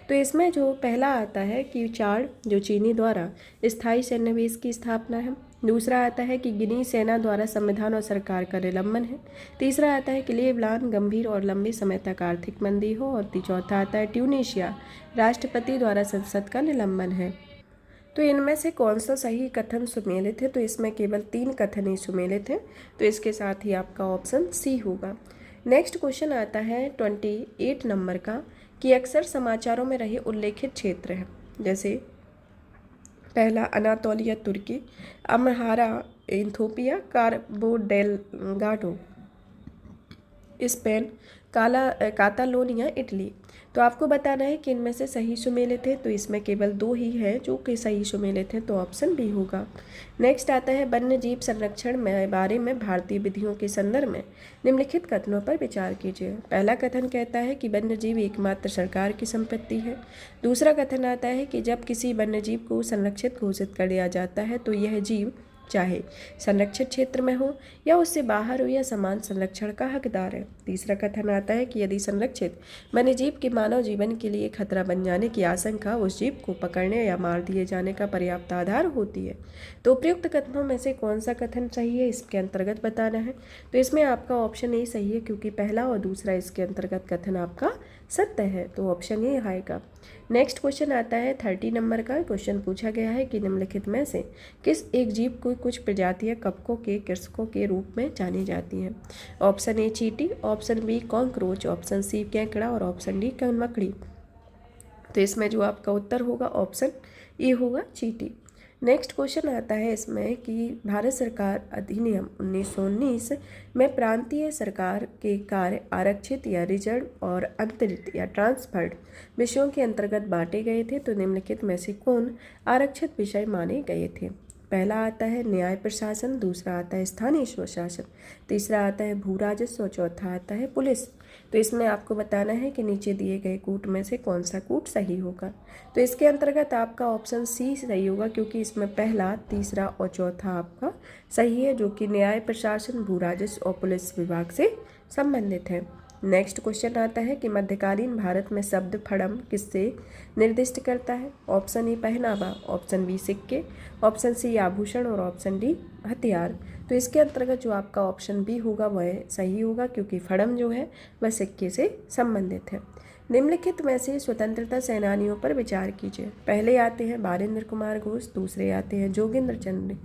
तो इसमें जो पहला आता है कि चाड जो चीनी द्वारा स्थायी सैन्यवेश की स्थापना है। दूसरा आता है कि गिनी सेना द्वारा संविधान और सरकार का निलंबन है। तीसरा आता है कि लेबनान गंभीर और लंबे समय तक आर्थिक मंदी हो। और चौथा आता है ट्यूनीशिया राष्ट्रपति द्वारा संसद का निलंबन है। तो इनमें से कौन सा सही कथन सुमेलित है? तो इसमें केवल 3 कथन ही सुमेलित हैं, तो इसके साथ ही आपका ऑप्शन सी होगा। नेक्स्ट क्वेश्चन आता है 28 नंबर का कि अक्सर समाचारों में रहे उल्लेखित क्षेत्र है, जैसे पहला अनातोलिया तुर्की, अम्हारा Ethiopia, कार्बो Delgado Spain, Catalonia Italy. तो आपको बताना है कि इनमें से सही सुमेलित है। तो इसमें केवल 2 ही हैं जो कि सही सुमेलित हैं, तो ऑप्शन बी होगा। नेक्स्ट आता है वन्य जीव संरक्षण में बारे में भारतीय विधियों के संदर्भ में निम्नलिखित कथनों पर विचार कीजिए। पहला कथन कहता है कि वन्य जीव एकमात्र सरकार की संपत्ति है। दूसरा कथन आता है कि जब किसी वन्य जीव को संरक्षित घोषित कर दिया जाता है तो यह जीव चाहे संरक्षित क्षेत्र में हो या उससे बाहर हो या समान संरक्षण का हकदार है। तीसरा कथन आता है कि यदि संरक्षित वन्य जीव के मानव जीवन के लिए खतरा बन जाने की आशंका उस जीव को पकड़ने या मार दिए जाने का पर्याप्त आधार होती है। तो उपयुक्त कथनों में से कौन सा कथन सही है इसके अंतर्गत बताना है। तो इसमें आपका ऑप्शन ए सही है, क्योंकि पहला और दूसरा इसके अंतर्गत कथन आपका सत्य है, तो ऑप्शन ए आएगा। नेक्स्ट क्वेश्चन आता है 30 नंबर का। क्वेश्चन पूछा गया है कि निम्नलिखित में से किस एक जीव को कुछ प्रजातियां कवकों के कृषकों के रूप में जानी जाती हैं। ऑप्शन ए चींटी, option B cockroach, option C केकड़ा और ऑप्शन डी मकड़ी। तो इसमें जो आपका उत्तर होगा ऑप्शन ए होगा चींटी। नेक्स्ट क्वेश्चन आता है इसमें कि भारत सरकार अधिनियम 1919 में प्रांतीय सरकार के कार्य आरक्षित या रिजर्व और अंतरित या ट्रांसफर्ड विषयों के अंतर्गत बांटे गए थे। तो निम्नलिखित में से कौन आरक्षित विषय माने गए थे? पहला आता है न्याय प्रशासन, दूसरा आता है स्थानीय स्वशासन, तीसरा आता है भू राजस्व और चौथा आता है पुलिस। तो इसमें आपको बताना है कि नीचे दिए गए कूट में से कौन सा कूट सही होगा। तो इसके अंतर्गत आपका ऑप्शन सी सही होगा, क्योंकि इसमें पहला, तीसरा और चौथा आपका सही है, जो कि न्याय प्रशासन, भू राजस्व और पुलिस विभाग से संबंधित है। नेक्स्ट क्वेश्चन आता है कि मध्यकालीन भारत में शब्द फड़म किससे निर्दिष्ट करता है? ऑप्शन ए पहनावा, ऑप्शन बी सिक्के, ऑप्शन सी आभूषण और ऑप्शन डी हथियार। तो इसके अंतर्गत जो आपका ऑप्शन बी होगा वह सही होगा, क्योंकि फड़म जो है वह सिक्के से संबंधित है। निम्नलिखित में से स्वतंत्रता सेनानियों पर विचार कीजिए। पहले आते हैं बारेंद्र कुमार घोष, दूसरे आते हैं जोगेंद्र चंद्र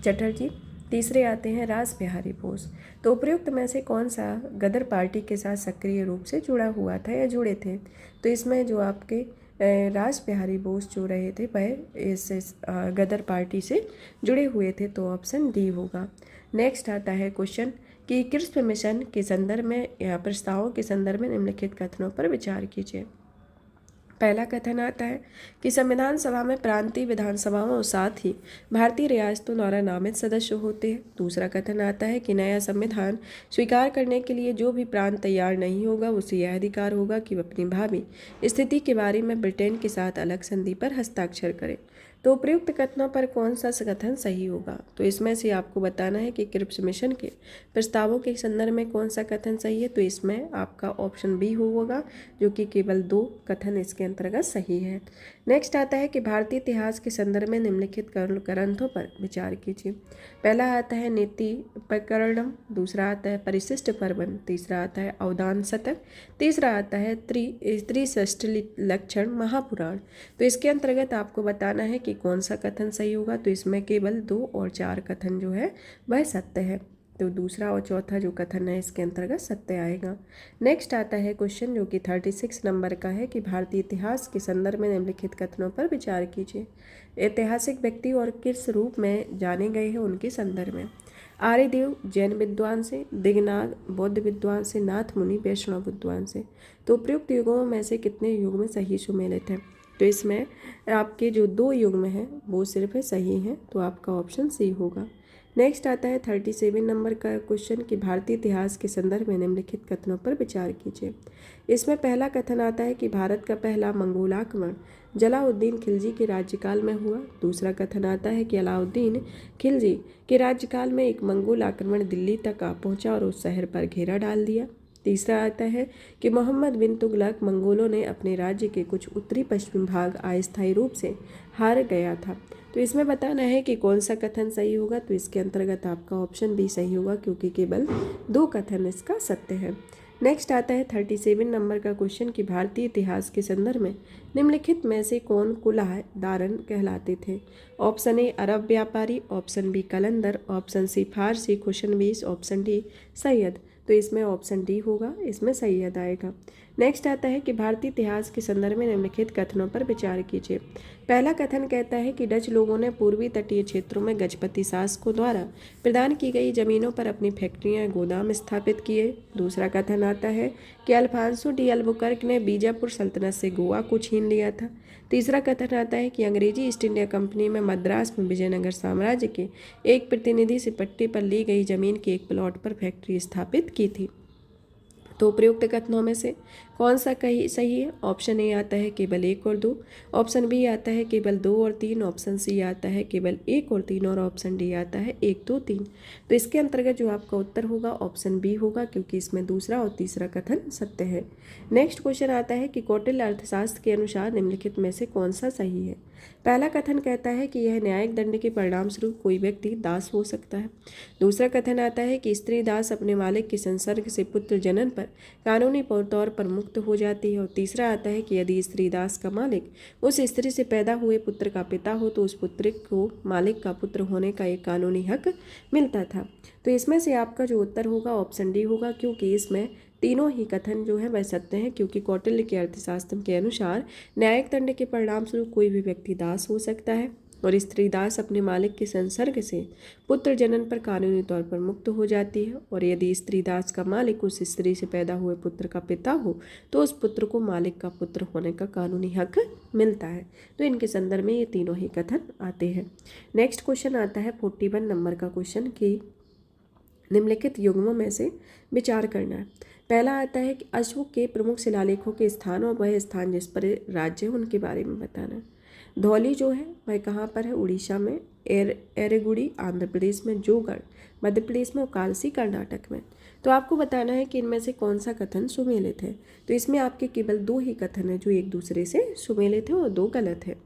चटर्जी, तीसरे आते हैं रास बिहारी बोस। तो उपयुक्त में से कौन सा गदर पार्टी के साथ सक्रिय रूप से जुड़ा हुआ था या जुड़े थे? तो इसमें जो आपके रास बिहारी बोस जो रहे थे वह इस गदर पार्टी से जुड़े हुए थे। तो ऑप्शन डी होगा। नेक्स्ट आता है क्वेश्चन कि क्रिस्प मिशन के संदर्भ में या प्रस्तावों के संदर्भ में निम्नलिखित कथनों पर विचार कीजिए। पहला कथन आता है कि संविधान सभा में प्रांतीय विधानसभाओं और साथ ही भारतीय रियासतों द्वारा नामित सदस्य होते हैं। दूसरा कथन आता है कि नया संविधान स्वीकार करने के लिए जो भी प्रांत तैयार नहीं होगा उसे यह अधिकार होगा कि वह अपनी भावी स्थिति के बारे में ब्रिटेन के साथ अलग संधि पर हस्ताक्षर करे। तो उपयुक्त कथनों पर कौन सा कथन सही होगा? तो इसमें से आपको बताना है कि क्रिप्स मिशन के प्रस्तावों के संदर्भ में कौन सा कथन सही है। तो इसमें आपका ऑप्शन बी होगा, जो कि केवल 2 कथन इसके अंतर्गत सही है। नेक्स्ट आता है कि भारतीय इतिहास के संदर्भ में निम्नलिखित ग्रंथों पर विचार कीजिए। पहला आता है नीति प्रकरणम, दूसरा आता है परिशिष्ट पर्वन, तीसरा आता है अवदान शतक, तीसरा आता है त्रिषष्टि लक्षण महापुराण। तो इसके अंतर्गत आपको बताना है कि कौन सा कथन सही होगा। तो इसमें केवल 2 और 4 कथन जो है वह सत्य है। तो दूसरा और चौथा जो कथन है इसके अंतर्गत सत्य आएगा। नेक्स्ट आता है क्वेश्चन जो कि 36 नंबर का है कि भारतीय इतिहास के संदर्भ में निम्नलिखित कथनों पर विचार कीजिए। ऐतिहासिक व्यक्ति और किस रूप में जाने गए हैं उनके संदर्भ में। आर्यदेव जैन विद्वान से, दिगनाग बौद्ध विद्वान से, नाथ मुनि वैष्णव विद्वान से। तो उपयुक्त युगों में से कितने युग में सही सुमेलित है? तो इसमें आपके जो 2 युग्म हैं वो सिर्फ सही हैं। तो आपका ऑप्शन सी होगा। नेक्स्ट आता है 37 नंबर का क्वेश्चन कि भारतीय इतिहास के संदर्भ में निम्नलिखित कथनों पर विचार कीजिए। इसमें पहला कथन आता है कि भारत का पहला मंगोल आक्रमण जलाउद्दीन खिलजी के राज्यकाल में हुआ। दूसरा कथन आता है कि अलाउद्दीन खिलजी के राज्यकाल में एक मंगोल आक्रमण दिल्ली तक आ पहुंचा और उस शहर पर घेरा डाल दिया। तीसरा आता है कि मोहम्मद बिन तुगलक मंगोलों ने अपने राज्य के कुछ उत्तरी पश्चिमी भाग अस्थायी रूप से हार गया था। तो इसमें बताना है कि कौन सा कथन सही होगा। तो इसके अंतर्गत आपका ऑप्शन बी सही होगा, क्योंकि केवल 2 कथन इसका सत्य है। नेक्स्ट आता है 37 नंबर का क्वेश्चन कि भारतीय इतिहास के संदर्भ में निम्नलिखित में से कौन कुलाह दारन कहलाते थे? ऑप्शन ए अरब व्यापारी, ऑप्शन बी कलंदर, ऑप्शन सी फारसी खुशनवीस, ऑप्शन डी सैयद। तो इसमें ऑप्शन डी होगा, इसमें सैयद आएगा। नेक्स्ट आता है कि भारतीय इतिहास के संदर्भ में निम्नलिखित कथनों पर विचार कीजिए। पहला कथन कहता है कि डच लोगों ने पूर्वी तटीय क्षेत्रों में गजपति शासकों द्वारा प्रदान की गई जमीनों पर अपनी फैक्ट्रियां गोदाम स्थापित किए। दूसरा कथन आता है कि अल्फांसो डी अल्बुकर्क ने बीजापुर सल्तनत से गोवा को छीन लिया था। तीसरा कथन आता है कि अंग्रेजी ईस्ट इंडिया कंपनी में मद्रास में विजयनगर साम्राज्य के एक प्रतिनिधि से पट्टी पर ली गई जमीन के एक प्लॉट पर फैक्ट्री स्थापित की थी। तो प्रयुक्त कथनों में से कौन सा सही है? ऑप्शन ए आता है केवल 1 और 2, ऑप्शन बी आता है केवल 2 और 3, ऑप्शन सी आता है केवल 1 और 3 और ऑप्शन डी आता है 1, 2, 3। तो इसके अंतर्गत जो आपका उत्तर होगा ऑप्शन बी होगा, क्योंकि इसमें दूसरा और तीसरा कथन सत्य है। नेक्स्ट क्वेश्चन आता है कि कौटिल्य अर्थशास्त्र के अनुसार निम्नलिखित में से कौन सा सही है? पहला कथन कहता है कि यह न्यायिक दंड के परिणाम स्वरूप कोई व्यक्ति दास हो सकता है। दूसरा कथन आता है कि स्त्री दास अपने मालिक के संसर्ग से पुत्र जनन पर कानूनी तौर पर मुक्त हो जाती है। और तीसरा आता है कि यदि स्त्री दास का मालिक उस स्त्री से पैदा हुए पुत्र का पिता हो तो उस पुत्र को मालिक का पुत्र होने का एक कानूनी हक मिलता था। तो इसमें से आपका जो उत्तर होगा ऑप्शन डी होगा, क्योंकि इसमें तीनों ही कथन जो है वह सत्य हैं, क्योंकि कौटिल्य के अर्थशास्त्र के अनुसार न्यायिक दंड के परिणाम स्वरूप कोई भी व्यक्ति दास हो सकता है और स्त्री दास अपने मालिक के संसर्ग से पुत्र जनन पर कानूनी तौर पर मुक्त हो जाती है। और यदि स्त्री दास का मालिक उस स्त्री से पैदा हुए पुत्र का पिता हो तो उस पुत्र को मालिक का पुत्र होने का कानूनी हक मिलता है। तो इनके संदर्भ में ये तीनों ही कथन आते हैं। नेक्स्ट क्वेश्चन आता है 41 नंबर का क्वेश्चन कि निम्नलिखित युग्मों में से विचार करना है। पहला आता है कि अशोक के प्रमुख शिलालेखों के स्थान और वह स्थान जिस पर राज्य है उनके बारे में बताना है। धौली जो है वह कहाँ पर है? उड़ीसा में। एरेगुड़ी आंध्र प्रदेश में। जोगढ़ मध्य प्रदेश में और कालसी कर्नाटक में। तो आपको बताना है कि इनमें से कौन सा कथन सुमेलित है। तो इसमें आपके केवल दो ही कथन हैं जो एक दूसरे से सुमेलित है और दो गलत है।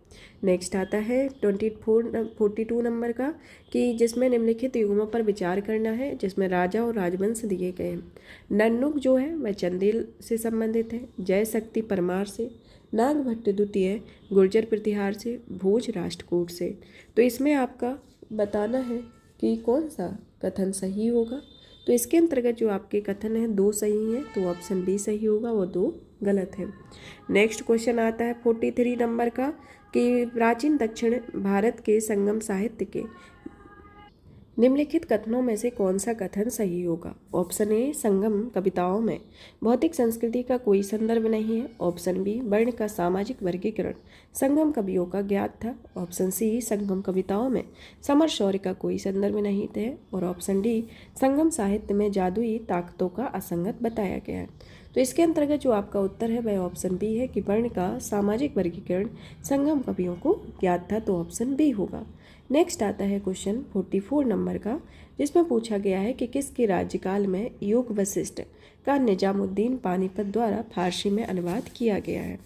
नेक्स्ट आता है 42 नंबर का कि जिसमें निम्नलिखित युग्मों पर विचार करना है, जिसमें राजा और राजवंश दिए गए हैं। नन्नुक जो है वह चंदेल से संबंधित है, जय शक्ति परमार से, नागभट्ट द्वितीय गुर्जर प्रतिहार से, भोज राष्ट्रकूट से। तो इसमें आपका बताना है कि कौन सा कथन सही होगा। तो इसके अंतर्गत जो आपके कथन हैं दो सही हैं, तो ऑप्शन बी सही होगा और दो गलत है। नेक्स्ट क्वेश्चन आता है 43 नंबर का कि प्राचीन दक्षिण भारत के संगम साहित्य के निम्नलिखित कथनों में से कौन सा कथन सही होगा। ऑप्शन ए संगम कविताओं में भौतिक संस्कृति का कोई संदर्भ नहीं है। ऑप्शन बी वर्ण का सामाजिक वर्गीकरण संगम कवियों का ज्ञात था। ऑप्शन सी संगम कविताओं में समर शौर्य का कोई संदर्भ नहीं है। और ऑप्शन डी संगम साहित्य में जादुई ताकतों का असंगत बताया गया है। तो इसके अंतर्गत जो आपका उत्तर है वह ऑप्शन बी है कि वर्ण का सामाजिक वर्गीकरण संगम कवियों को ज्ञात था, तो ऑप्शन बी होगा। नेक्स्ट आता है क्वेश्चन 44 नंबर का, जिसमें पूछा गया है कि किसके राज्यकाल में योग वशिष्ठ का निजामुद्दीन पानीपत द्वारा फारसी में अनुवाद किया गया है।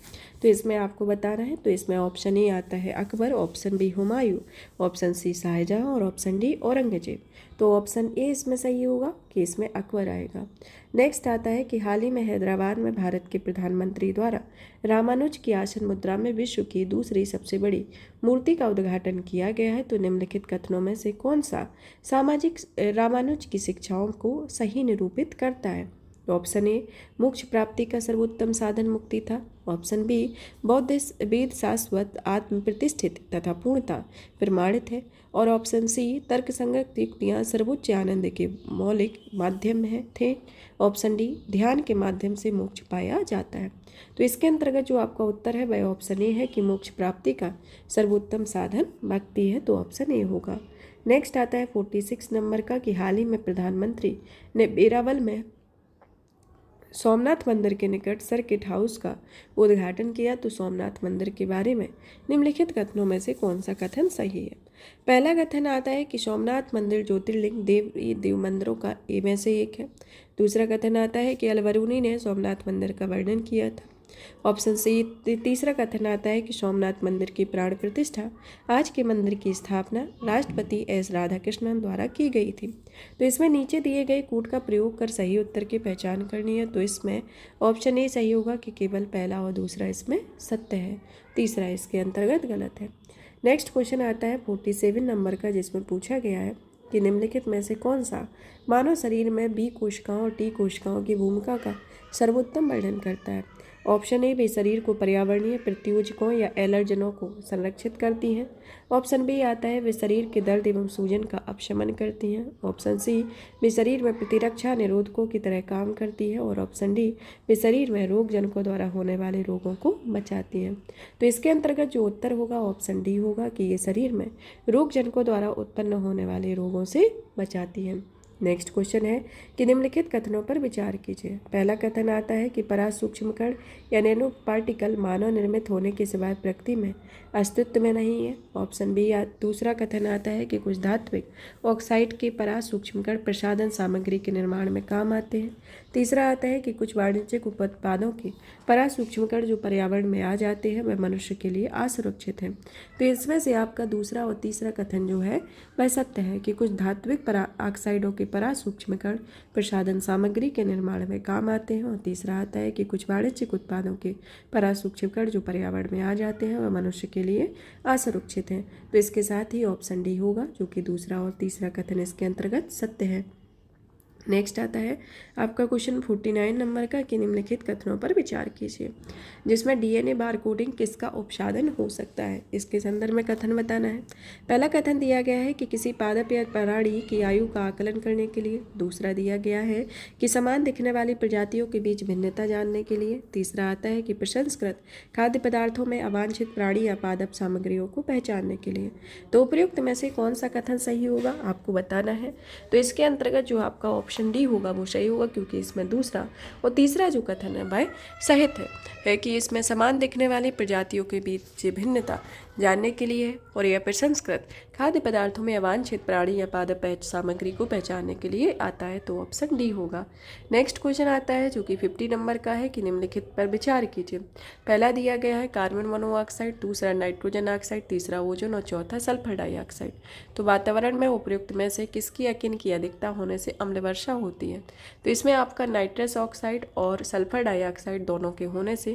तो इसमें आपको बताना है। तो इसमें ऑप्शन ए आता है Akbar, option B Humayun, option C Shahjahan और ऑप्शन डी औरंगजेब। तो ऑप्शन ए इसमें सही होगा कि इसमें अकबर आएगा। नेक्स्ट आता है कि हाल ही में हैदराबाद में भारत के प्रधानमंत्री द्वारा रामानुज की आसन मुद्रा में विश्व की दूसरी सबसे बड़ी मूर्ति का उद्घाटन किया गया है। तो निम्नलिखित कथनों में से कौन सा सामाजिक रामानुज की शिक्षाओं को सही निरूपित करता है। ऑप्शन ए मोक्ष प्राप्ति का सर्वोत्तम साधन मुक्ति था। ऑप्शन बी बौद्ध वेद शाश्वत आत्म प्रतिष्ठित तथा पूर्णता प्रमाणित है। और ऑप्शन सी तर्कसंगत युक्तियाँ सर्वोच्च आनंद के मौलिक माध्यम थे। ऑप्शन डी ध्यान के माध्यम से मोक्ष पाया जाता है। तो इसके अंतर्गत जो आपका उत्तर है वह ऑप्शन ए है कि मोक्ष प्राप्ति का सर्वोत्तम साधन भक्ति है, तो ऑप्शन ए होगा। नेक्स्ट आता है 46 नंबर का कि हाल ही में प्रधानमंत्री ने वेरावल में सोमनाथ मंदिर के निकट सर्किट हाउस का उद्घाटन किया। तो सोमनाथ मंदिर के बारे में निम्नलिखित कथनों में से कौन सा कथन सही है। पहला कथन आता है कि सोमनाथ मंदिर ज्योतिर्लिंग देव मंदिरों का में से एक है। दूसरा कथन आता है कि अलबरूनी ने सोमनाथ मंदिर का वर्णन किया था। ऑप्शन सी तीसरा कथन आता है कि सोमनाथ मंदिर की प्राण प्रतिष्ठा आज के मंदिर की स्थापना राष्ट्रपति एस राधाकृष्णन द्वारा की गई थी। तो इसमें नीचे दिए गए कूट का प्रयोग कर सही उत्तर की पहचान करनी है। तो इसमें ऑप्शन ए सही होगा कि केवल पहला और दूसरा इसमें सत्य है, तीसरा इसके अंतर्गत गलत है। नेक्स्ट क्वेश्चन आता है 47 नंबर का, जिसमें पूछा गया है कि निम्नलिखित में से कौन सा मानव शरीर में बी कोशिकाओं और टी कोशिकाओं की भूमिका का सर्वोत्तम वर्णन करता है। ऑप्शन ए वे शरीर को पर्यावरणीय प्रत्योजकों या एलर्जनों को संरक्षित करती हैं। ऑप्शन बी आता है वे शरीर के दर्द एवं सूजन का अपशमन करती हैं। ऑप्शन सी वे शरीर में प्रतिरक्षा निरोधकों की तरह काम करती है। और ऑप्शन डी वे शरीर में रोगजनकों द्वारा होने वाले रोगों को बचाती हैं। तो इसके अंतर्गत जो उत्तर होगा ऑप्शन डी होगा कि ये शरीर में रोगजनकों द्वारा उत्पन्न होने वाले रोगों से बचाती हैं। नेक्स्ट क्वेश्चन है कि निम्नलिखित कथनों पर विचार कीजिए। पहला कथन आता है कि परासूक्ष्म कण या नैनो पार्टिकल मानव निर्मित होने के सिवाय प्रकृति में अस्तित्व में नहीं है। ऑप्शन बी दूसरा कथन आता है कि कुछ धात्विक ऑक्साइड के परासूक्ष्म कण प्रसाधन सामग्री के निर्माण में काम आते हैं। तीसरा आता है कि कुछ वाणिज्यिक उत्पादों के परासूक्ष्म कण जो पर्यावरण में आ जाते हैं वह मनुष्य के लिए असुरक्षित हैं। तो इसमें से आपका दूसरा और तीसरा कथन जो है वह सत्य है कि कुछ धात्विक ऑक्साइडों के परासूक्ष्म कण प्रसाधन सामग्री के निर्माण में काम आते हैं। और तीसरा आता है कि कुछ वाणिज्यिक उत्पादों के परासूक्ष्म कण जो पर्यावरण में आ जाते हैं वह मनुष्य के लिए असुरक्षित हैं। तो इसके साथ ही ऑप्शन डी होगा, जो कि दूसरा और तीसरा कथन इसके अंतर्गत सत्य है। नेक्स्ट आता है आपका क्वेश्चन 49 नंबर का कि निम्नलिखित कथनों पर विचार कीजिए, जिसमें डीएनए बारकोडिंग किसका उपसाधन हो सकता है, इसके संदर्भ में कथन बताना है। पहला कथन दिया गया है कि किसी पादप या प्राणी की आयु का आकलन करने के लिए। दूसरा दिया गया है कि समान दिखने वाली प्रजातियों के बीच भिन्नता जानने के लिए। तीसरा आता है कि प्रसंस्कृत खाद्य पदार्थों में अवांछित प्राणी या पादप सामग्रियों को पहचानने के लिए। तो उपयुक्त में से कौन सा कथन सही होगा आपको बताना है। तो इसके अंतर्गत जो आपका ऑप्शन डी होगा वो सही होगा, क्योंकि इसमें दूसरा और तीसरा जो कथन है वह सहित है कि इसमें समान दिखने वाली प्रजातियों के बीच भिन्नता जानने के लिए और यह प्रसंस्कृत खाद्य पदार्थों में अवांछित प्राणी या पादप सामग्री को पहचानने के लिए आता है, तो ऑप्शन डी होगा। नेक्स्ट क्वेश्चन आता है जो कि 50 नंबर का है कि निम्नलिखित पर विचार कीजिए। पहला दिया गया है कार्बन मोनोऑक्साइड, दूसरा नाइट्रोजन ऑक्साइड, तीसरा ओजोन और चौथा सल्फर डाइऑक्साइड। तो वातावरण में उपयुक्त में से किसकी या किन की अधिकता होने से अम्ल वर्षा होती है। तो इसमें आपका नाइट्रस ऑक्साइड और सल्फर डाइऑक्साइड दोनों के होने से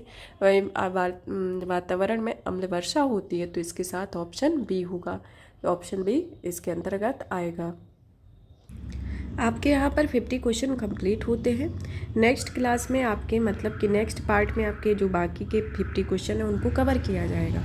वातावरण में अम्ल वर्षा होती है, तो इसके साथ ऑप्शन बी होगा। ऑप्शन बी इसके अंतर्गत आएगा। आपके यहाँ पर 50 क्वेश्चन कंप्लीट होते हैं। नेक्स्ट क्लास में आपके मतलब कि नेक्स्ट पार्ट में आपके जो बाकी के 50 क्वेश्चन हैं उनको कवर किया जाएगा।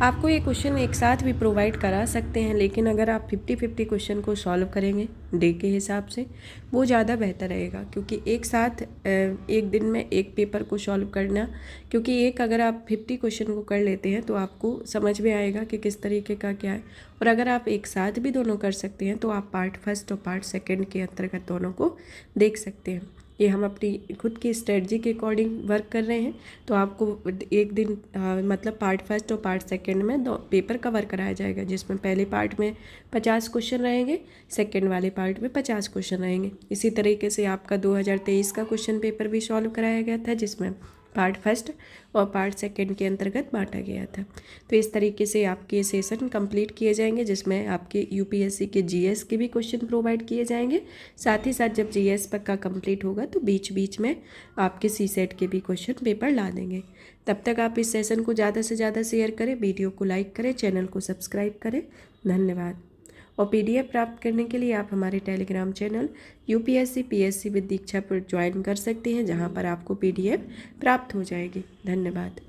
आपको ये क्वेश्चन एक साथ भी प्रोवाइड करा सकते हैं, लेकिन अगर आप 50-50 क्वेश्चन को सॉल्व करेंगे डे के हिसाब से वो ज़्यादा बेहतर रहेगा, क्योंकि एक साथ एक दिन में एक पेपर को सॉल्व करना, क्योंकि एक अगर आप 50 क्वेश्चन को कर लेते हैं तो आपको समझ में आएगा कि किस तरीके का क्या है। और अगर आप एक साथ भी दोनों कर सकते हैं तो आप पार्ट फर्स्ट और पार्ट सेकंड के अंतर्गत दोनों को देख सकते हैं। ये हम अपनी खुद की स्ट्रेटजी के अकॉर्डिंग वर्क कर रहे हैं, तो आपको एक दिन मतलब पार्ट फर्स्ट और पार्ट सेकंड में दो पेपर कवर कराया जाएगा, जिसमें पहले पार्ट में 50 क्वेश्चन रहेंगे, सेकंड वाले पार्ट में 50 क्वेश्चन रहेंगे। इसी तरीके से आपका 2023 का क्वेश्चन पेपर भी सॉल्व कराया गया था, जिसमें पार्ट फर्स्ट और पार्ट सेकंड के अंतर्गत बांटा गया था। तो इस तरीके से आपके सेशन कंप्लीट किए जाएंगे, जिसमें आपके यूपीएससी के जीएस के भी क्वेश्चन प्रोवाइड किए जाएंगे। साथ ही साथ जब जीएस पक्का कंप्लीट होगा तो बीच बीच में आपके सीसेट के भी क्वेश्चन पेपर ला देंगे। तब तक आप इस सेशन को ज़्यादा से ज़्यादा शेयर करें, वीडियो को लाइक करें, चैनल को सब्सक्राइब करें। धन्यवाद। और पीडीएफ प्राप्त करने के लिए आप हमारे Telegram channel UPSC PSC with Diksha पर ज्वाइन कर सकते हैं, जहां पर आपको पीडीएफ प्राप्त हो जाएगी। धन्यवाद।